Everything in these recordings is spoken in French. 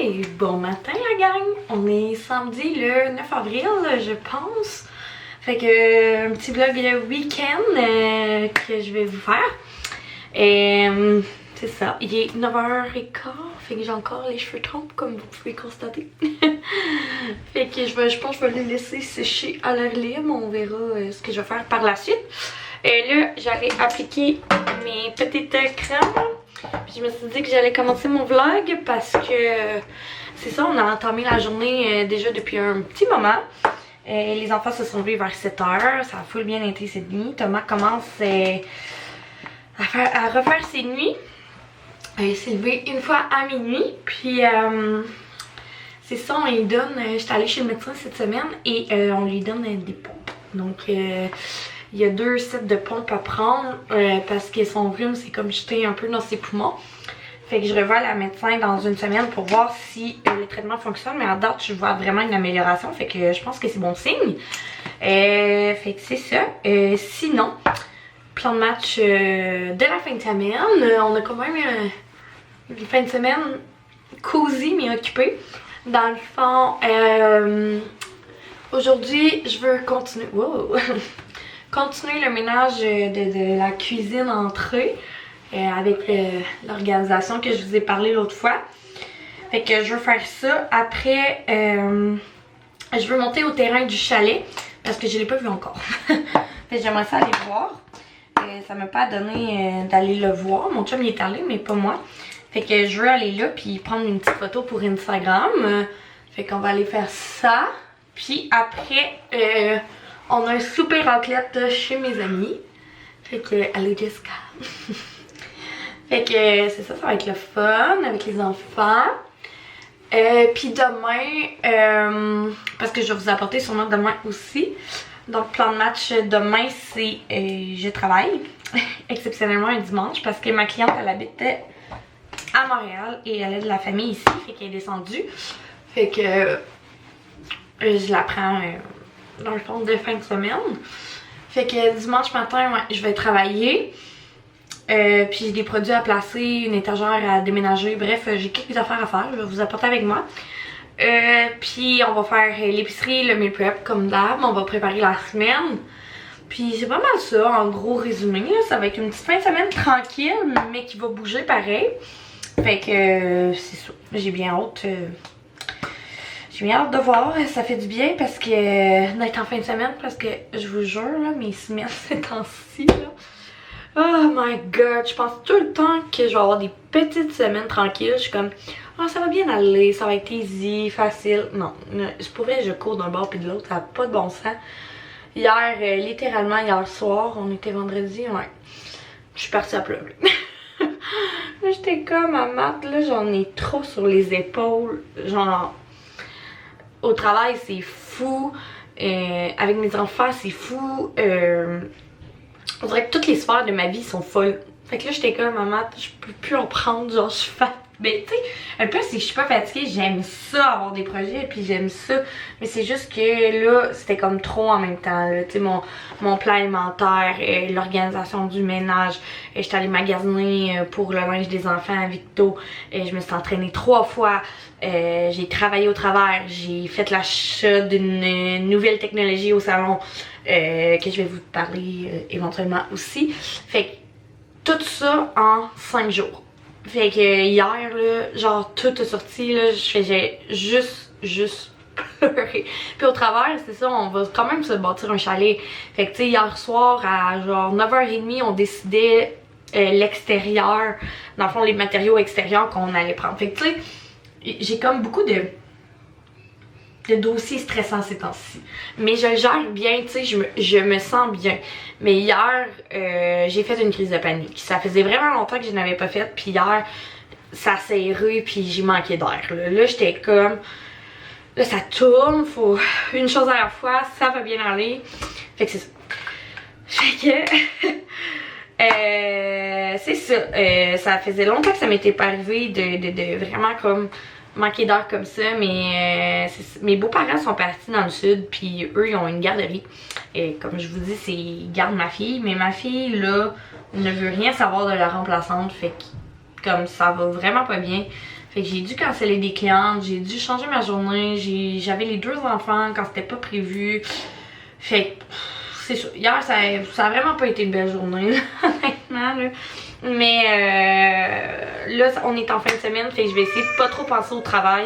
Hey, bon matin la gang! On est samedi le 9 avril, je pense. Fait que un petit vlog week-end que je vais vous faire. C'est ça, il est 9h15, fait que j'ai encore les cheveux trempés comme vous pouvez constater. Fait que je pense que je vais les laisser sécher à l'air libre, on verra ce que je vais faire par la suite. Là, j'allais appliquer mes petites crèmes. Puis je me suis dit que j'allais commencer mon vlog parce que c'est ça, on a entamé la journée déjà depuis un petit moment. Les enfants se sont levés vers 7h, ça a full bien été cette nuit. Thomas commence à refaire ses nuits. Il s'est levé une fois à minuit, puis c'est ça, on lui donne, j'étais allée chez le médecin cette semaine et on lui donne des pompes. Donc il y a 2 sets de pompes à prendre parce que son rhume c'est comme jeté un peu dans ses poumons. Fait que je revois la médecin dans une semaine pour voir si le traitement fonctionne, mais à date je vois vraiment une amélioration, fait que je pense que c'est bon signe. Fait que c'est ça. Sinon, plan de match de la fin de semaine. On a quand même une fin de semaine cosy mais occupée. Dans le fond, aujourd'hui je veux continuer. Wow! Continuer le ménage de la cuisine entrée avec l'organisation que je vous ai parlé l'autre fois. Fait que je veux faire ça. Après, je veux monter au terrain du chalet parce que je l'ai pas vu encore. Fait que j'aimerais ça aller voir. Ça m'a pas donné d'aller le voir. Mon chum y est allé, mais pas moi. Fait que je veux aller là puis prendre une petite photo pour Instagram. Fait qu'on va aller faire ça. Puis après, on a un souper raclette chez mes amis. Fait que, allô Jessica. Fait que c'est ça, ça va être le fun avec les enfants. Puis demain, parce que je vais vous apporter sûrement demain aussi. Donc plan de match demain c'est je travaille. Exceptionnellement un dimanche parce que ma cliente elle habitait à Montréal et elle a de la famille ici. Fait qu'elle est descendue. Fait que je la prends dans le fond de fin de semaine. Fait que dimanche matin, ouais, je vais travailler. Puis j'ai des produits à placer, une étagère à déménager. Bref, j'ai quelques affaires à faire. Je vais vous apporter avec moi. Puis on va faire l'épicerie, le meal prep comme d'hab. On va préparer la semaine. Puis c'est pas mal ça, en gros résumé. Là. Ça va être une petite fin de semaine tranquille, mais qui va bouger pareil. Fait que c'est ça. J'ai bien hâte. J'ai bien hâte de voir, ça fait du bien parce que d'être en fin de semaine, parce que je vous jure, là, mes semaines ces temps-ci, là. Oh my god, je pense tout le temps que je vais avoir des petites semaines tranquilles. Je suis comme, oh, ça va bien aller, ça va être easy, facile. Non, c'est pour vrai, je cours d'un bord puis de l'autre, ça n'a pas de bon sens. Hier, littéralement hier soir, on était vendredi, ouais, je suis partie à pleurer. Là, j'étais comme à Matt, là, j'en ai trop sur les épaules, genre... Au travail, c'est fou. Avec mes enfants, c'est fou. On dirait que toutes les sphères de ma vie sont folles. Fait que là, j'étais comme, maman, je peux plus en prendre. Genre, je suis fatiguée. Mais tu sais, un peu, si je suis pas fatiguée, j'aime ça, avoir des projets. Puis j'aime ça. Mais c'est juste que là, c'était comme trop en même temps. Tu sais, mon plan alimentaire, l'organisation du ménage. J'étais allée magasiner pour le linge des enfants à Victo. Je me suis entraînée 3 fois. J'ai travaillé au travers. J'ai fait l'achat d'une nouvelle technologie au salon. Que je vais vous parler éventuellement aussi. Fait que tout ça en 5 jours. Fait que hier là, genre tout est sorti là, j'ai juste pleurer. Puis au travers, c'est ça, on va quand même se bâtir un chalet. Fait que tu sais, hier soir à genre 9h30, on décidait l'extérieur, dans le fond les matériaux extérieurs qu'on allait prendre. Fait que tu sais, j'ai comme beaucoup de dossiers stressants ces temps-ci. Mais je le gère bien, tu sais, je me sens bien. Mais hier, j'ai fait une crise de panique. Ça faisait vraiment longtemps que je n'avais pas fait. Puis hier, ça s'est serré, puis j'ai manqué d'air. Là j'étais comme... Là, ça tourne, faut une chose à la fois, ça va bien aller. Fait que c'est ça. Fait que... c'est ça. Ça faisait longtemps que ça m'était pas arrivé de vraiment comme... manquer d'heures comme ça, mais mes beaux-parents sont partis dans le sud, puis eux ils ont une garderie. Et comme je vous dis, ils gardent ma fille, mais ma fille là ne veut rien savoir de la remplaçante, fait que comme ça va vraiment pas bien. Fait que j'ai dû canceller des clientes, j'ai dû changer ma journée, j'avais les 2 enfants quand c'était pas prévu. Fait que c'est ça. Hier, ça a vraiment pas été une belle journée, là, honnêtement. Là. Mais là, on est en fin de semaine, fait que je vais essayer de pas trop penser au travail.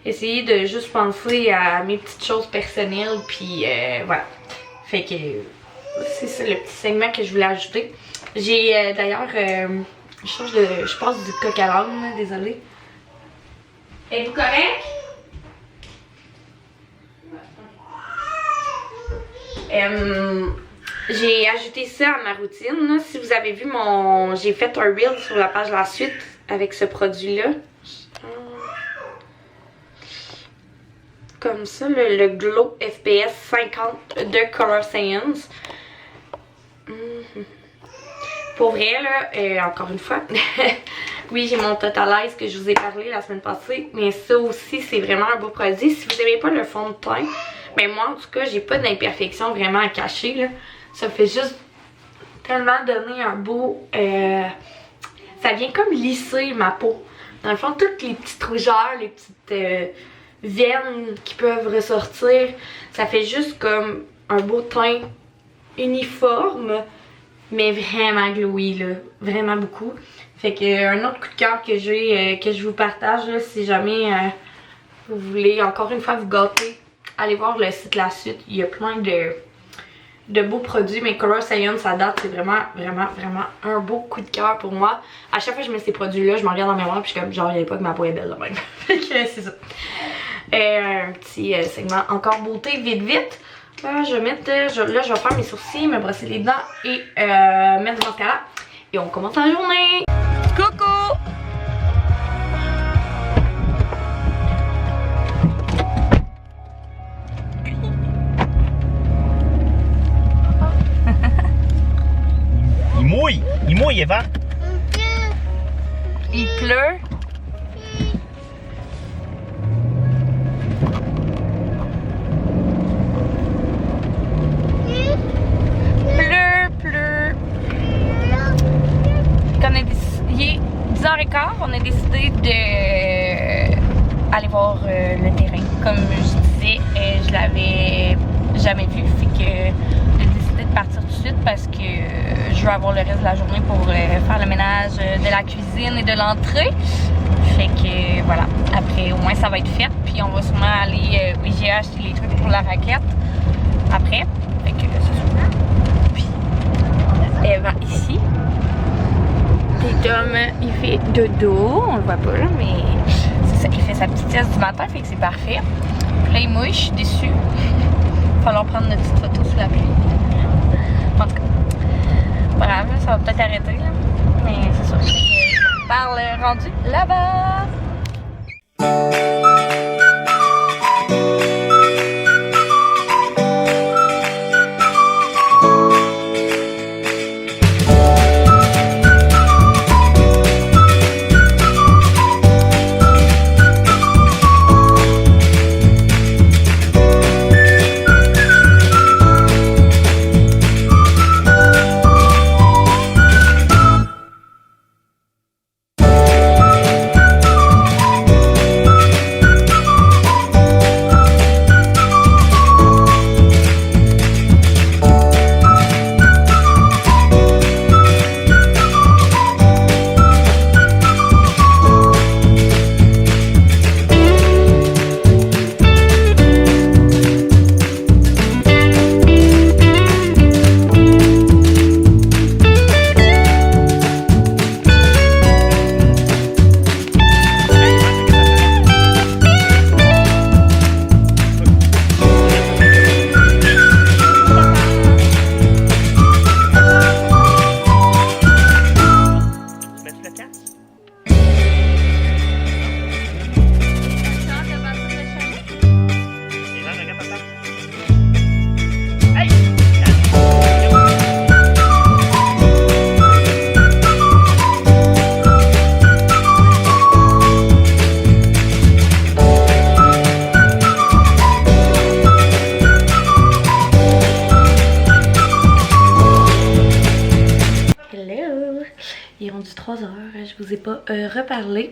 Essayer de juste penser à mes petites choses personnelles, puis voilà. Fait que c'est ça le petit segment que je voulais ajouter. J'ai d'ailleurs, je passe du coq à l'âne, désolée. Êtes-vous correct? J'ai ajouté ça à ma routine. Là. Si vous avez vu j'ai fait un reel sur la page La Suite avec ce produit-là. Comme ça, le Glow FPS 50 de Color Science. Pour vrai, là, encore une fois, oui, j'ai mon Totalize que je vous ai parlé la semaine passée, mais ça aussi, c'est vraiment un beau produit. Si vous n'aimez pas le fond de teint, ben moi, en tout cas, j'ai pas d'imperfection vraiment à cacher, là. Ça fait juste tellement donner un beau... ça vient comme lisser ma peau. Dans le fond, toutes les petites rougeurs, les petites veines qui peuvent ressortir, ça fait juste comme un beau teint uniforme, mais vraiment glowy, là. Vraiment beaucoup. Fait que un autre coup de cœur que j'ai, que je vous partage, là, si jamais vous voulez encore une fois vous gâter, allez voir le site La Suite. Il y a plein de beaux produits, mais Color Science à date, c'est vraiment un beau coup de cœur pour moi. À chaque fois que je mets ces produits-là, je me regarde dans mes miroir puis je suis comme genre, il n'y a pas que ma peau est belle de même. Fait que c'est ça. Un petit segment encore beauté, vite. Là, je vais faire mes sourcils, me brosser les dents et mettre du mascara. Et on commence la journée. Coucou! Il mouille, Eva. Il pleut. On a décidé d'aller voir le terrain. Comme je disais, je l'avais jamais vu. Fait que j'ai décidé de partir tout de suite parce que je veux avoir le reste de la journée pour faire le ménage de la cuisine et de l'entrée. Fait que voilà, après au moins ça va être fait. Puis on va sûrement aller où j'ai acheté les trucs pour la raclette après. Fait que c'est ça. Puis Eva ici. Tom, il fait dodo, on le voit pas là, mais c'est ça, il fait sa petite sieste du matin, fait que c'est parfait. Puis là, il mouille, je suis déçue. Il va falloir prendre notre petite photo sous la pluie. En tout cas, bravo, ça va peut-être arrêter là, mais c'est sûr que je parle rendu là-bas. Il est rendu 3 heures, je vous ai pas reparlé.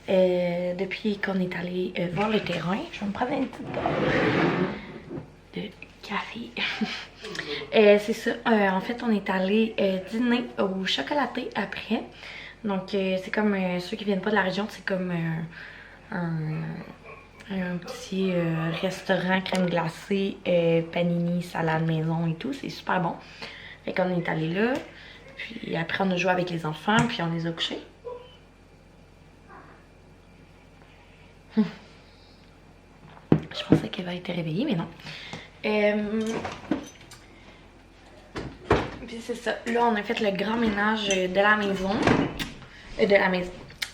depuis qu'on est allé voir le terrain. Je vais me prendre une petite de café. C'est ça. En fait, on est allé dîner au chocolaté après. Donc, c'est comme ceux qui viennent pas de la région, c'est comme un petit restaurant crème glacée, panini, salade maison et tout. C'est super bon. Fait qu'on est allé là. Puis après, on a joué avec les enfants, puis on les a couchés. Je pensais qu'elle va être réveillée, mais non. Puis c'est ça. Là, on a fait le grand ménage de la maison.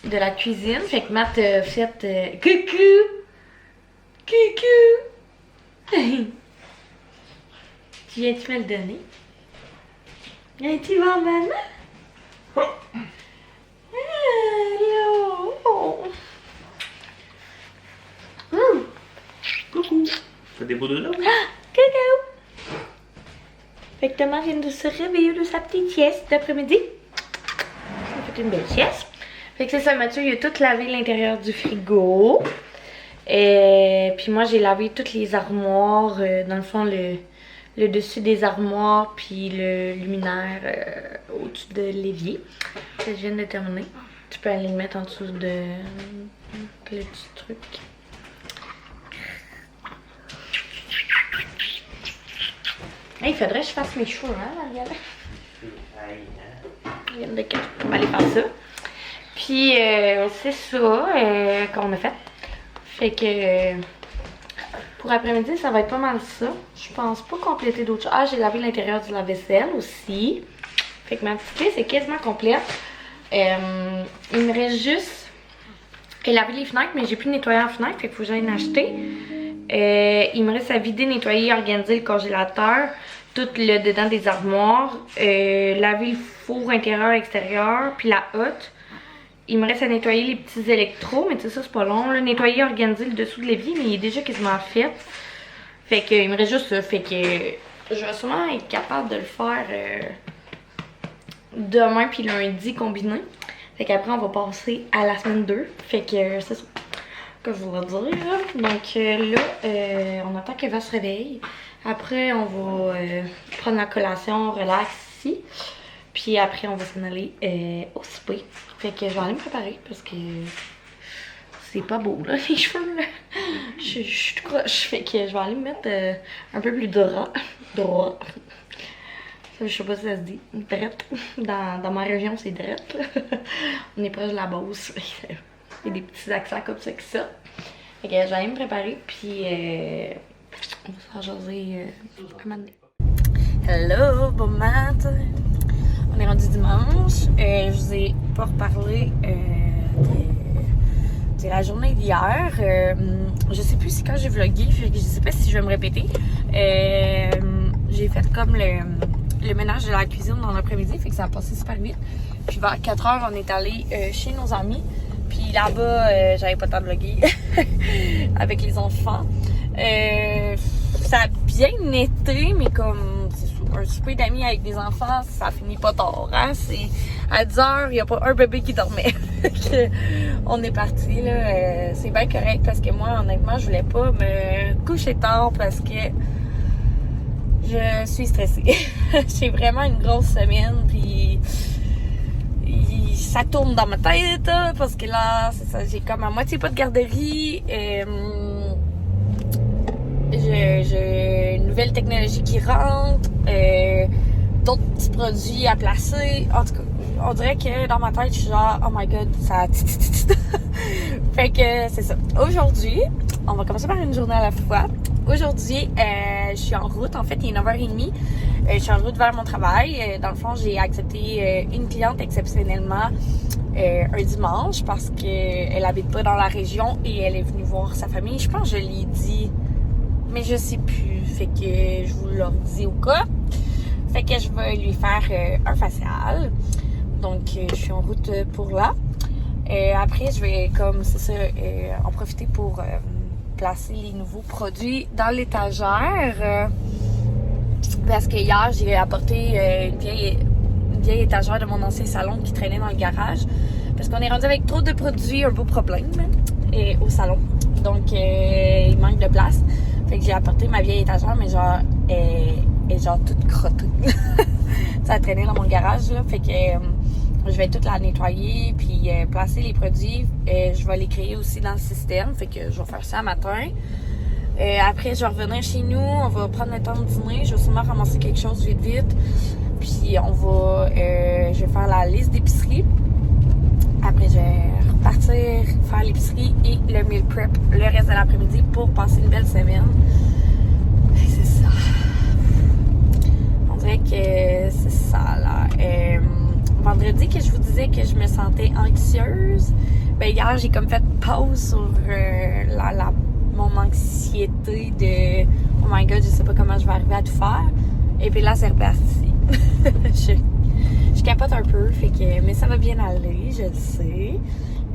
De la cuisine. Fait que Matt a fait coucou! Coucou! Tu viens-tu me le donner? Viens-tu voir maman? Hello! Coucou! Fais des beaux dodos? Coucou! Fait que Thomas vient de se réveiller de sa petite sieste d'après-midi. Il a fait une belle sieste. Fait que c'est ça, Mathieu, il a tout lavé l'intérieur du frigo. Et puis moi, j'ai lavé toutes les armoires, dans le fond, le dessus des armoires, puis le luminaire au-dessus de l'évier. Ça, je viens de terminer. Tu peux aller le mettre en dessous de le petit truc. Hey, il faudrait que je fasse mes cheveux, hein, Marielle? On va aller faire ça. Puis, c'est ça qu'on a fait. Fait que pour après-midi, ça va être pas mal ça. Je pense pas compléter d'autres choses. Ah, j'ai lavé l'intérieur du lave-vaisselle aussi. Fait que ma petite liste est quasiment complète. Il me reste juste laver les fenêtres, mais j'ai plus de nettoyeur en fenêtre, fait qu'il faut que j'aille en acheter. Il me reste à vider, nettoyer, organiser le congélateur, tout le dedans des armoires, laver le four intérieur, extérieur, puis la hotte. Il me reste à nettoyer les petits électros, mais tu sais, ça c'est pas long. Là. Nettoyer, organiser le dessous de l'évier, mais il est déjà quasiment fait. Fait que il me reste juste ça. Fait que je vais sûrement être capable de le faire demain puis lundi combiné. Fait qu'après on va passer à la semaine 2. Fait que c'est ça que je voulais dire. Donc là, on attend qu'elle va se réveiller. Après on va prendre la collation relax ici. Puis après, on va s'en aller au souper. Fait que je vais aller me préparer parce que c'est pas beau, là, les cheveux, là. Je suis tout croche. Fait que je vais aller me mettre un peu plus droit. Droit. Ça, je sais pas si ça se dit. Drette. Dans ma région, c'est drette. On est proche de la Beauce. Il y a des petits accents comme ça que ça. Fait que je vais aller me préparer. Puis on va se faire jaser un moment donné. Hello, bon matin. On est rendu dimanche. Je vous ai pas reparlé de la journée d'hier. Je sais plus si quand j'ai vlogué, je sais pas si je vais me répéter. J'ai fait comme le ménage de la cuisine dans l'après-midi, fait que ça a passé super vite. Puis vers 4h, on est allé chez nos amis. Puis là-bas, j'avais pas le temps de vlogger avec les enfants. Ça a bien été, mais comme un souper d'amis avec des enfants, ça finit pas tard, hein? C'est à 10h, il n'y a pas un bébé qui dormait. On est parti là. C'est bien correct parce que moi, honnêtement, je voulais pas me coucher tard parce que je suis stressée. J'ai vraiment une grosse semaine, puis ça tourne dans ma tête parce que là, c'est ça, j'ai comme à moitié pas de garderie. J'ai une nouvelle technologie qui rentre, d'autres petits produits à placer. En tout cas, on dirait que dans ma tête, je suis genre, oh my god, ça fait que c'est ça. Aujourd'hui, on va commencer par une journée à la fois. Aujourd'hui, je suis en route. En fait, il est 9h30. Je suis en route vers mon travail. Dans le fond, j'ai accepté une cliente exceptionnellement un dimanche parce qu'elle habite pas dans la région et elle est venue voir sa famille. Je pense que je l'ai dit, mais je sais plus. Fait que je vous le redis au cas. Fait que je vais lui faire un facial. Donc, je suis en route pour là. Après, je vais, comme c'est ça, en profiter pour placer les nouveaux produits dans l'étagère. Parce que hier, j'ai apporté une vieille étagère de mon ancien salon qui traînait dans le garage. Parce qu'on est rendu avec trop de produits, un beau problème, et au salon. Donc, il manque de place. Fait que j'ai apporté ma vieille étagère, mais genre, elle est genre toute crottée. Ça a traîné dans mon garage, là. Fait que je vais toute la nettoyer, puis placer les produits. Je vais les créer aussi dans le système. Fait que je vais faire ça matin. Après, je vais revenir chez nous. On va prendre le temps de dîner. Je vais sûrement ramasser quelque chose vite. Puis, je vais faire la liste d'épicerie. Après, je vais repartir faire l'épicerie et le meal prep le reste de l'après-midi pour passer une belle semaine. C'est ça. On dirait que c'est ça, là. Vendredi que je vous disais que je me sentais anxieuse, ben hier, j'ai comme fait pause sur mon anxiété de « Oh my God, je sais pas comment je vais arriver à tout faire. » Et puis là, c'est reparti. Je capote un peu, mais ça va bien aller, je le sais.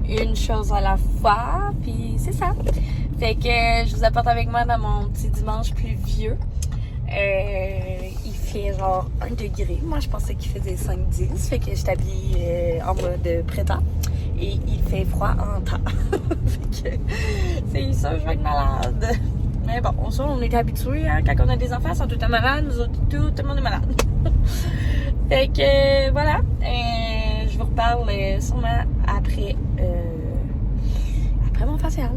Une chose à la fois, puis c'est ça. Fait que je vous apporte avec moi dans mon petit dimanche pluvieux. Il fait genre 1 degré. Moi, je pensais qu'il faisait 5-10. Fait que je t'habille en mode printemps. Et il fait froid en temps. Fait que c'est ça, je vais être malade. Mais bon, on est habitués, hein, quand on a des enfants, ils sont tout le temps malades. Nous autres, tout le monde est malade. Fait que voilà. Je vous reparle sûrement après mon facial.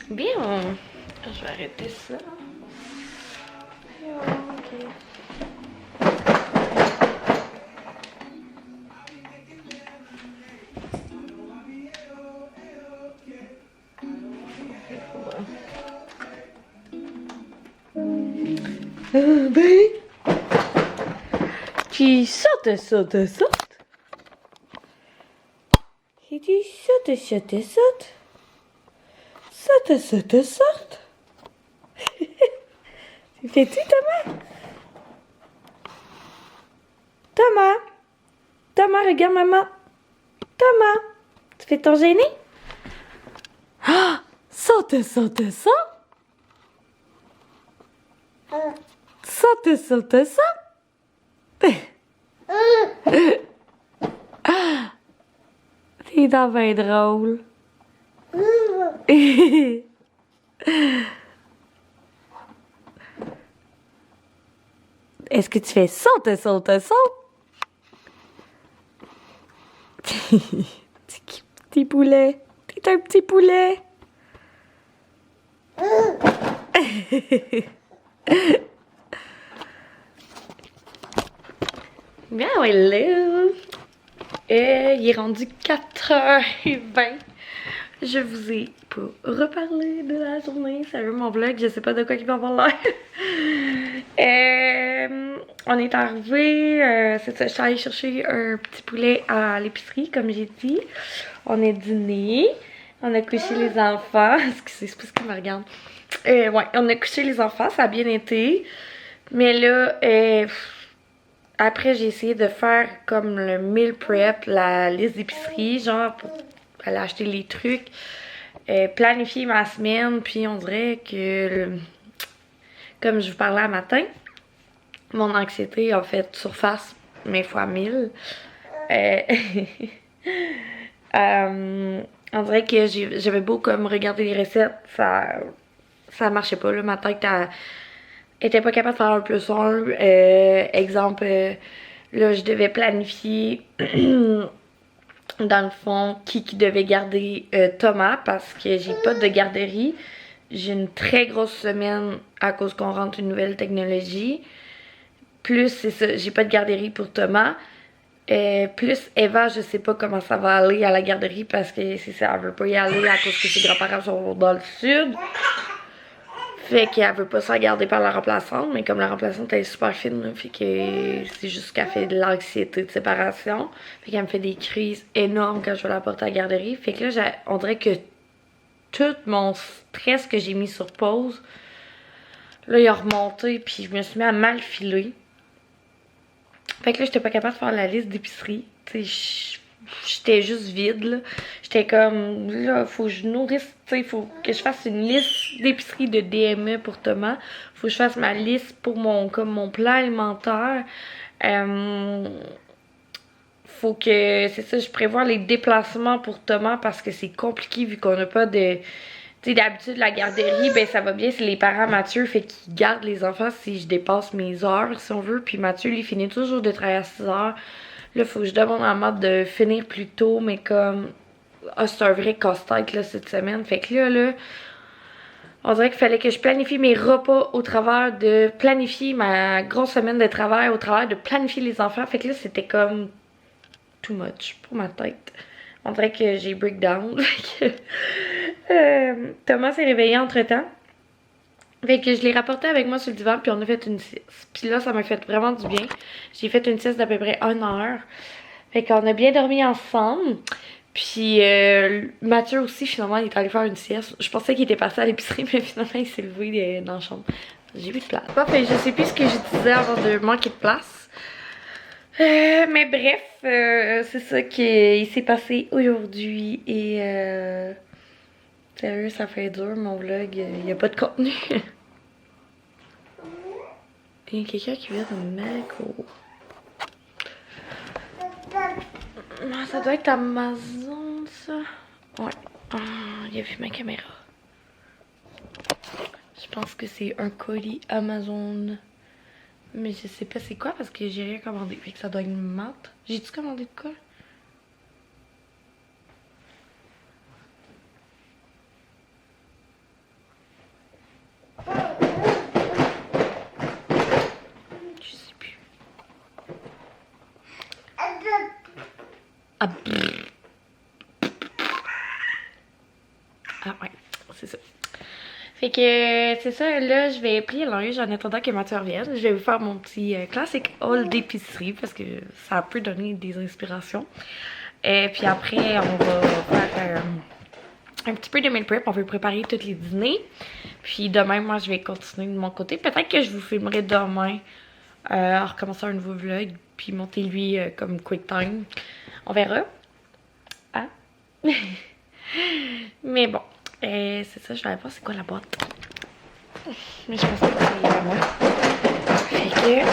Bien, je vais arrêter ça. Ok. Ben, tu sautes. Et tu sautes. Saute. Tu fais-tu, Thomas? Thomas, regarde maman. Thomas, tu fais ton gêné? Ah! Saute. Saute. T'es donc bien drôle. Est-ce que tu fais saute? Petit poulet. T'es un petit poulet. Bien, ouais, là. Il est rendu 4h20. Je vous ai pas reparlé de la journée. Sérieux, mon vlog, je sais pas de quoi il va avoir l'air. On est arrivé, c'est ça, je suis allée chercher un petit poulet à l'épicerie, comme j'ai dit. On a dîné, on a couché les enfants. Excusez, c'est pas ce qu'ils me regardent. Ouais, on a couché les enfants, ça a bien été. Mais là, après, j'ai essayé de faire comme le meal prep, la liste d'épicerie, genre pour aller acheter les trucs, planifier ma semaine, puis on dirait que, comme je vous parlais à matin, mon anxiété a fait surface, mais fois 1000. On dirait que j'avais beau comme regarder les recettes, ça marchait pas, là, ma tête était pas capable de faire un plus un. Exemple, là, je devais planifier dans le fond qui devait garder Thomas parce que j'ai pas de garderie. J'ai une très grosse semaine à cause qu'on rentre une nouvelle technologie. Plus, c'est ça, j'ai pas de garderie pour Thomas. Plus Eva, je sais pas comment ça va aller à la garderie parce que c'est ça, elle veut pas y aller à cause que ses grands-parents sont dans le sud. Fait qu'elle veut pas se faire garder par la remplaçante, mais comme la remplaçante elle est super fine, là, fait que c'est juste qu'elle fait de l'anxiété de séparation. Fait qu'elle me fait des crises énormes quand je vais la porter à la garderie. Fait que là, on dirait que tout mon stress que j'ai mis sur pause, là, il a remonté, puis je me suis mis à mal filer. Fait que là, j'étais pas capable de faire la liste d'épicerie. Tu sais, j'étais juste vide, là. J'étais comme, là, faut que je nourrisse, tu sais, faut que je fasse une liste d'épicerie de DME pour Thomas. Faut que je fasse ma liste pour mon plan alimentaire. Faut que, c'est ça, je prévois les déplacements pour Thomas parce que c'est compliqué vu qu'on n'a pas de... Tu sais, d'habitude, la garderie, ben ça va bien, c'est les parents Mathieu, fait qu'ils gardent les enfants si je dépasse mes heures, si on veut. Puis Mathieu, lui, finit toujours de travailler à 6 heures. Là, faut que je demande à Matt de finir plus tôt, mais comme... Ah, c'est un vrai casse-tête, là, cette semaine. Fait que là, on dirait qu'il fallait que je planifie mes repas au travers de planifier ma grosse semaine de travail, au travers de planifier les enfants. Fait que là, c'était comme... too much pour ma tête. On dirait que j'ai breakdown. Thomas s'est réveillé entre-temps. Fait que je l'ai rapporté avec moi sur le divan, puis on a fait une sieste. Puis là, ça m'a fait vraiment du bien. J'ai fait une sieste d'à peu près 1 heure. Fait qu'on a bien dormi ensemble. Puis Mathieu aussi, finalement, il est allé faire une sieste. Je pensais qu'il était passé à l'épicerie, mais finalement, il s'est levé dans la chambre. J'ai plus de place. Bon, fait, je sais plus ce que je disais avant de manquer de place. Mais bref, c'est ça qui s'est passé aujourd'hui. Et sérieux, ça fait dur mon vlog. Il n'y a pas de contenu. Il y a quelqu'un qui vient de Maco. Ça doit être Amazon, ça. Ouais. Oh, il a vu ma caméra. Je pense que c'est un colis Amazon. Mais je sais pas c'est quoi parce que j'ai rien commandé. Fait que ça doit être une menthe. J'ai-tu commandé de quoi? Je sais plus. Ah ouais, c'est ça. Fait que c'est ça, là je vais plier le linge en attendant que Mathieu revienne. Je vais vous faire mon petit classique haul d'épicerie parce que ça peut donner des inspirations. Et puis après on va faire un petit peu de meal prep, on veut préparer tous les dîners. Puis demain moi je vais continuer de mon côté. Peut-être que je vous filmerai demain à recommencer un nouveau vlog puis monter lui comme quick time. On verra. Hein? Mais bon. C'est ça, je vais aller voir c'est quoi la boîte. Mais je pense que c'est à moi. Fait que...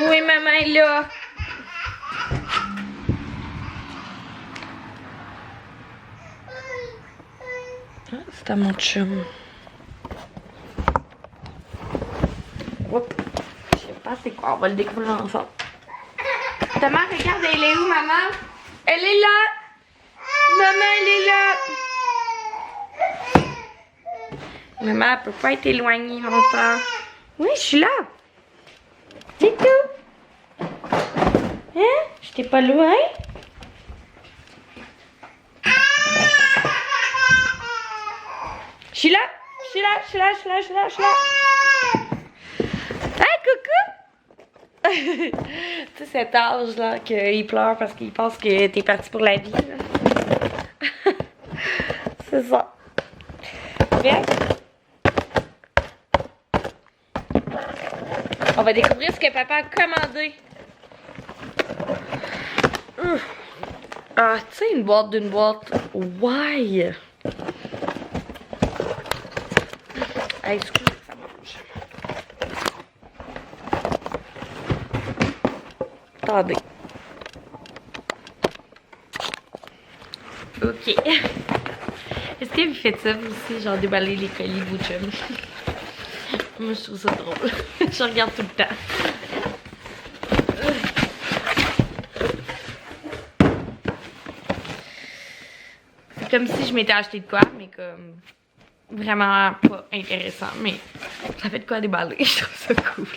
Oui, maman est là. Ah, c'est à mon chum. mystère, c'est quoi? On va le découvrir ensemble. Thomas, regarde, elle est où, maman? Elle est là! Maman, elle est là! Maman, elle peut pas être éloignée longtemps. Oui, je suis là! C'est tout! Hein? J'étais pas loin? Je suis là! Je suis là, je suis là, je suis là, je suis là, je suis là! Hey, coucou! Tu sais, cet âge-là, qu'il pleure parce qu'il pense que t'es parti pour la vie, là. C'est ça. Viens. On va découvrir ce que papa a commandé. Ah, tu sais, une boîte d'une boîte. Ouais. Hey, excuse, ça mange. Attendez. Ok. Est-ce que vous faites ça, vous aussi, genre déballer les colis de vos chums? Moi, je trouve ça drôle. Je regarde tout le temps. C'est comme si je m'étais acheté de quoi, mais comme vraiment pas intéressant. Mais ça fait de quoi déballer. Je trouve ça cool.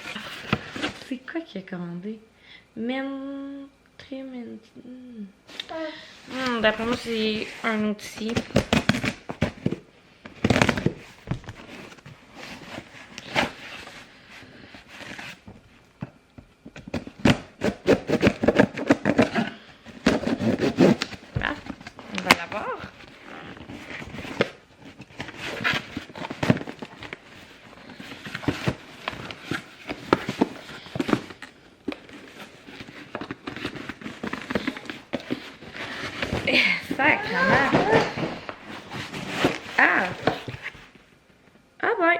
C'est quoi qu'il a commandé? D'après moi, c'est un outil. On va l'avoir. Sacrément. Ah. Ah ouais.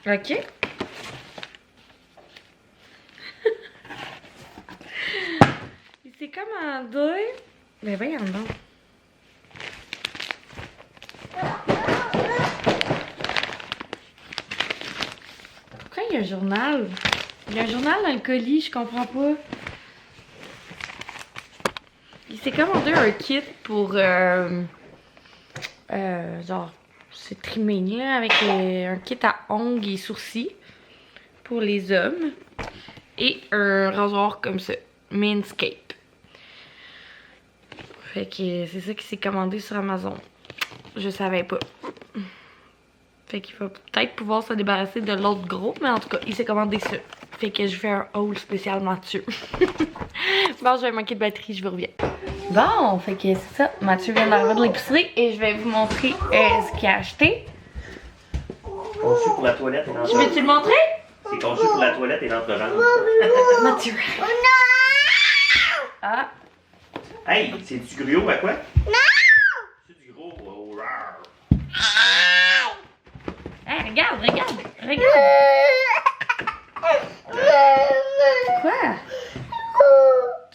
Ok. Il s'est commandé. Ben voyons donc. Pourquoi il y a un journal? Il y a un journal dans le colis, je comprends pas. Il s'est commandé un kit pour genre c'est trimming là avec un kit à ongles et sourcils pour les hommes et un rasoir comme ça, Manscaped. Fait que c'est ça qu'il s'est commandé sur Amazon. Je savais pas. Fait qu'il va peut-être pouvoir se débarrasser de l'autre gros, mais en tout cas, il s'est commandé ça. Fait que je fais un haul spécial Mathieu. Bon, je vais manquer de batterie, je vous reviens. Bon, fait que c'est ça. Mathieu vient d'arriver de l'épicerie et je vais vous montrer ce qu'il a acheté. Conçu pour la toilette et l'entrejambe. Je vais-tu le montrer? C'est conçu pour la toilette et l'entrejambe. Mathieu. Ah. Hey, c'est du gruau à quoi? Non! C'est du gros. Oh, rar. Hey, regarde. Quoi?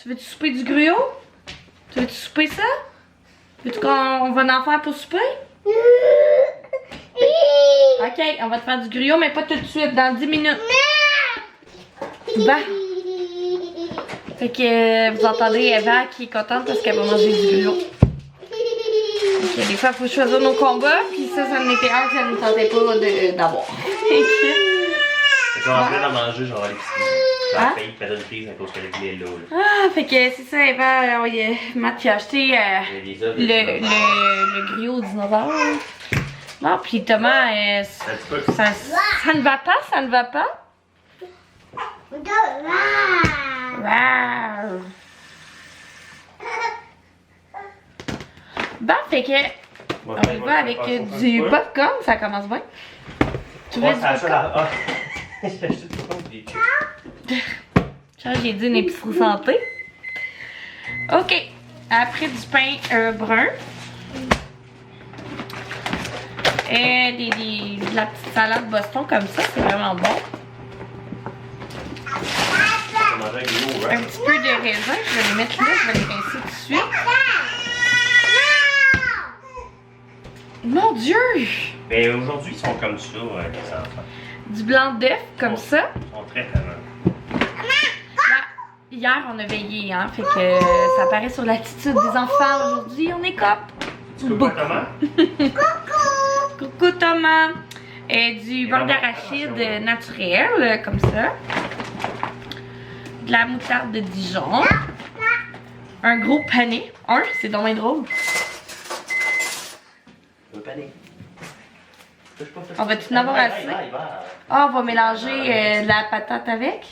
Tu veux-tu souper du gruau? Tu veux-tu souper ça? Veux-tu qu'on va en faire pour souper? Ok, on va te faire du gruau, mais pas tout de suite, dans 10 minutes. Bah. Fait que vous entendez Eva qui est contente parce qu'elle va manger du gruau. Ok, des fois, il faut choisir nos combats, puis ça en était un que ça ne tentait pas d'avoir. J'ai envie d'en manger, genre, avec la paye qui fait une prise à cause qu'elle est là. Ah, fait que c'est ça, Eva, Matt a acheté le griot au dinosaure. Non, puis Thomas, ça ne va pas? Wow. Bon, fait que on y va avec du popcorn, ça commence bien. Tu veux du popcorn? J'ai dit une épicerie santé. Ok. Après du pain brun. Et de la petite salade Boston comme ça, c'est vraiment bon. Un petit peu de raisin, je vais les mettre là, je vais les rincer tout de suite. Mon Dieu! Mais aujourd'hui, ils sont comme ça, les enfants. Du blanc d'œuf comme Ils ça. Ils sont très talents. Hier, on a veillé, hein, fait que ça paraît sur l'attitude des enfants. Aujourd'hui, on est cop. Coucou, Thomas. Coucou Thomas. Du beurre d'arachide naturel, comme ça. De la moutarde de Dijon. Un gros pané. C'est dommage drôle. Un pané. On va-tu en avoir assez? Ah, on va mélanger de la patate avec.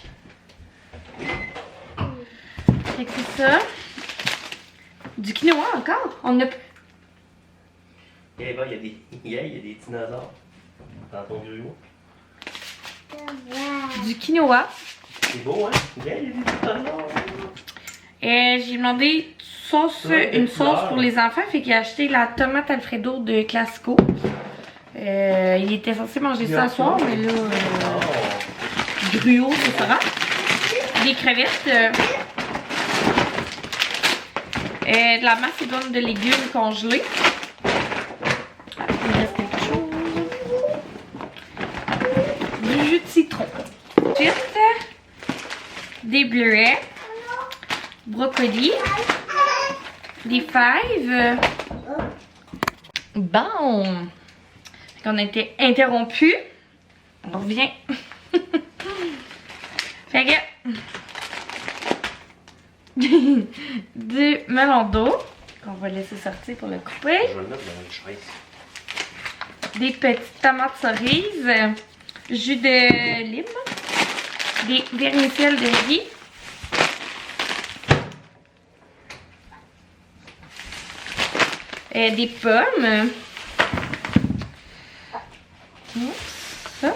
Fait que c'est ça. Du quinoa encore. On a... Il y a des dinosaures dans ton gruau. Du quinoa. C'est beau, hein? Il y a des dinosaures. J'ai demandé une sauce pour les enfants. Fait qu'il a acheté la tomate Alfredo de Classico. Il était censé manger ça ce soir, mais là... gruau, c'est ça. Des crevettes. De la macédoine de légumes congelés. Il reste quelque chose. Du jus de citron. Ensuite, des bleuets. Brocoli. Des fèves. Bon. On a été interrompu. On revient. Fait que... du melon d'eau qu'on va laisser sortir pour le couper. Je vais le mettre dans une chaise. Des petites tomates cerises, jus de lime, des vermicelles de riz, des pommes, ça.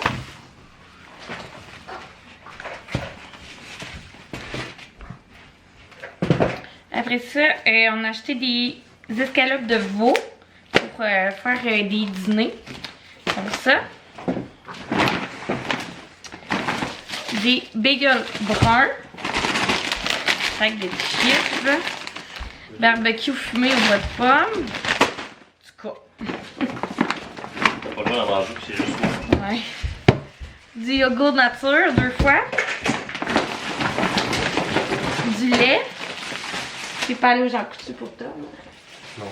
Après ça, on a acheté des escalopes de veau pour faire des dîners. Comme ça. Des bagels bruns. Avec des chips. Barbecue fumé au bois de pomme. En tout cas. T'as pas le droit d'en manger, c'est juste moi. Ouais. Du yogourt nature 2 fois. Du lait. Je vais pas aller au Jean Coutu pour toi. Non.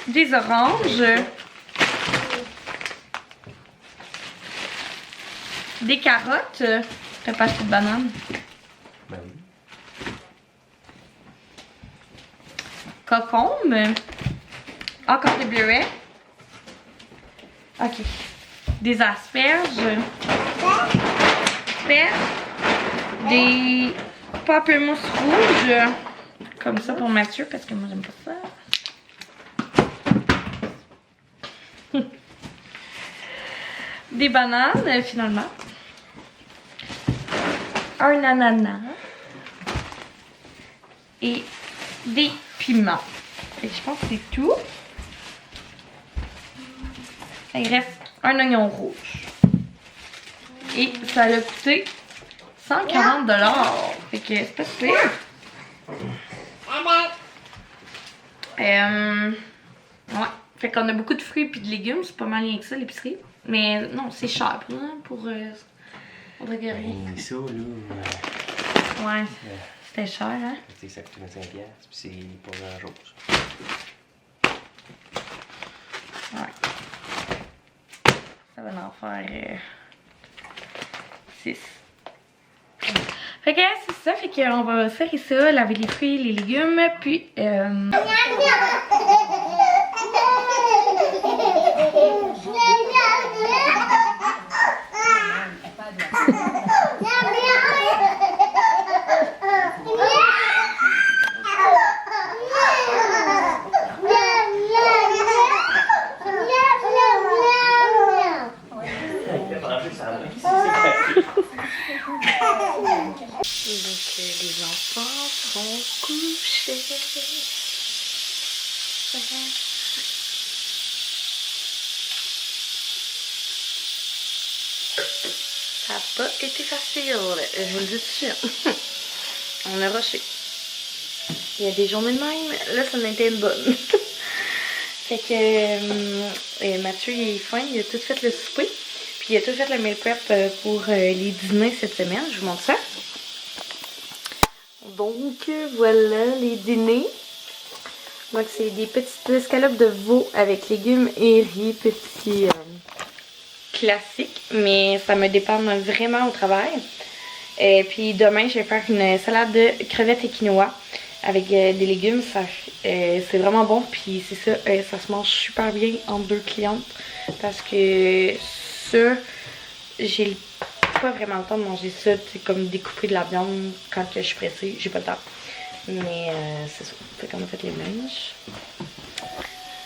Des oranges. Des carottes. T'as pas acheté de bananes? Ben oui. Concombre. Encore des bleuets. Ok. Des asperges. Des pamplemousses rouges. Comme ça pour Mathieu parce que moi j'aime pas ça. Des bananes finalement. Un ananas. Et des piments. Et je pense que c'est tout. Il reste un oignon rouge. Et ça a coûté 140 $. Fait que c'est pas super. Ouais. Fait qu'on a beaucoup de fruits et de légumes. C'est pas mal rien que ça, l'épicerie. Mais non, c'est cher pour on dirait que rien. Ça, là. Ouais. C'était cher, hein? C'est ça coûte 25$, puis c'est pas grand chose. Ouais. Ça va en faire 6. Fait que c'est ça, fait qu'on va serrer ça, laver les fruits, les légumes, puis donc les enfants sont couchés. Ça n'a pas été facile, je vous le dis tout de suite. On a rushé. Il y a des journées de même. Là, ça en était une bonne. Fait que Mathieu, il est fin. Il a tout fait le souper. Puis il a tout fait le meal prep pour les dîners cette semaine. Je vous montre ça. Donc, voilà les dîners. Donc, c'est des petites escalopes de veau avec légumes et riz, petits classiques. Mais ça me dépanne vraiment au travail. Et puis demain, je vais faire une salade de crevettes et quinoa avec des légumes. C'est vraiment bon. Puis c'est ça, ça se mange super bien entre deux clientes. Parce que ça, j'ai pas vraiment le temps de manger ça. C'est comme découper de la viande quand je suis pressée. J'ai pas le temps. Mais c'est ça. Fait qu'on a fait les linges.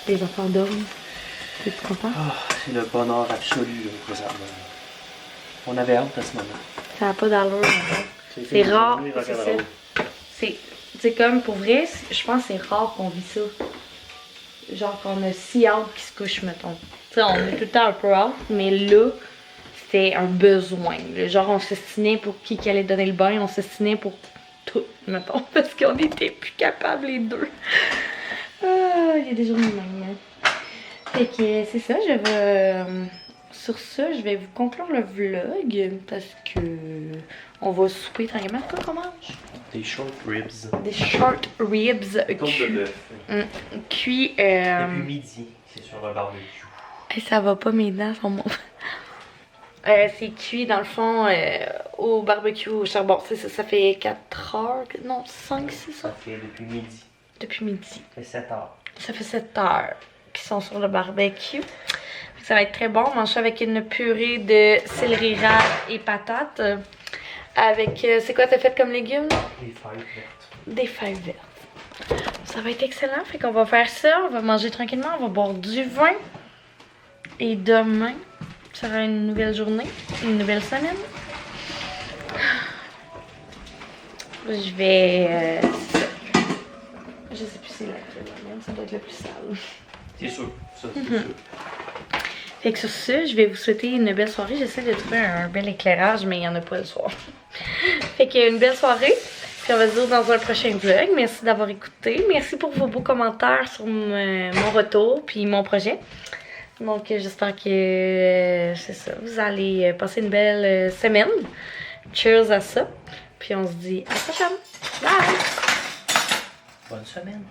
Les enfants dorment. Es-tu content? Oh, c'est le bonheur absolu, là, présentement. On avait hâte à ce moment. Ça n'a pas d'allure. C'est rare. C'est comme, pour vrai, je pense que c'est rare qu'on vit ça. Genre qu'on a si hâte qu'ils se couchent, mettons. Tu sais, on est tout le temps un peu hâte, mais là, c'était un besoin. Genre, on s'estinait pour qui allait donner le bain, on s'estinait pour tout, mettons, parce qu'on était plus capables les deux. Ah, il y a des journées de même. Fait que c'est ça, je vais... Sur ça, je vais vous conclure le vlog parce que on va souper tranquillement. Quoi qu'on mange? Des short ribs. Des short ribs Côte de bœuf. cuits. Depuis midi, c'est sur un barbecue. Et ça va pas, mes dents sont mauvaises. C'est cuit dans le fond au barbecue au charbon. C'est ça, ça fait 4 heures, non 5, c'est ça? Ça fait depuis midi. Depuis midi. Ça fait 7 heures. Ça fait 7 heures qu'ils sont sur le barbecue. Ça va être très bon. On mange ça avec une purée de céleri rave et patates. Avec, c'est quoi t'as fait comme légumes? Des fèves vertes. Des fèves vertes. Ça va être excellent. Fait qu'on va faire ça. On va manger tranquillement. On va boire du vin. Et demain, ça sera une nouvelle journée. Une nouvelle semaine. Je vais... je sais plus c'est laquelle. Ça doit être le plus sale. C'est sûr. Ça, c'est sûr. Fait que sur ce, je vais vous souhaiter une belle soirée. J'essaie de trouver un bel éclairage, mais il n'y en a pas le soir. Fait que une belle soirée. Puis on va se dire dans un prochain vlog. Merci d'avoir écouté. Merci pour vos beaux commentaires sur mon retour puis mon projet. Donc j'espère que c'est ça. Vous allez passer une belle semaine. Cheers à ça. Puis on se dit à la prochaine. Bye! Bonne semaine.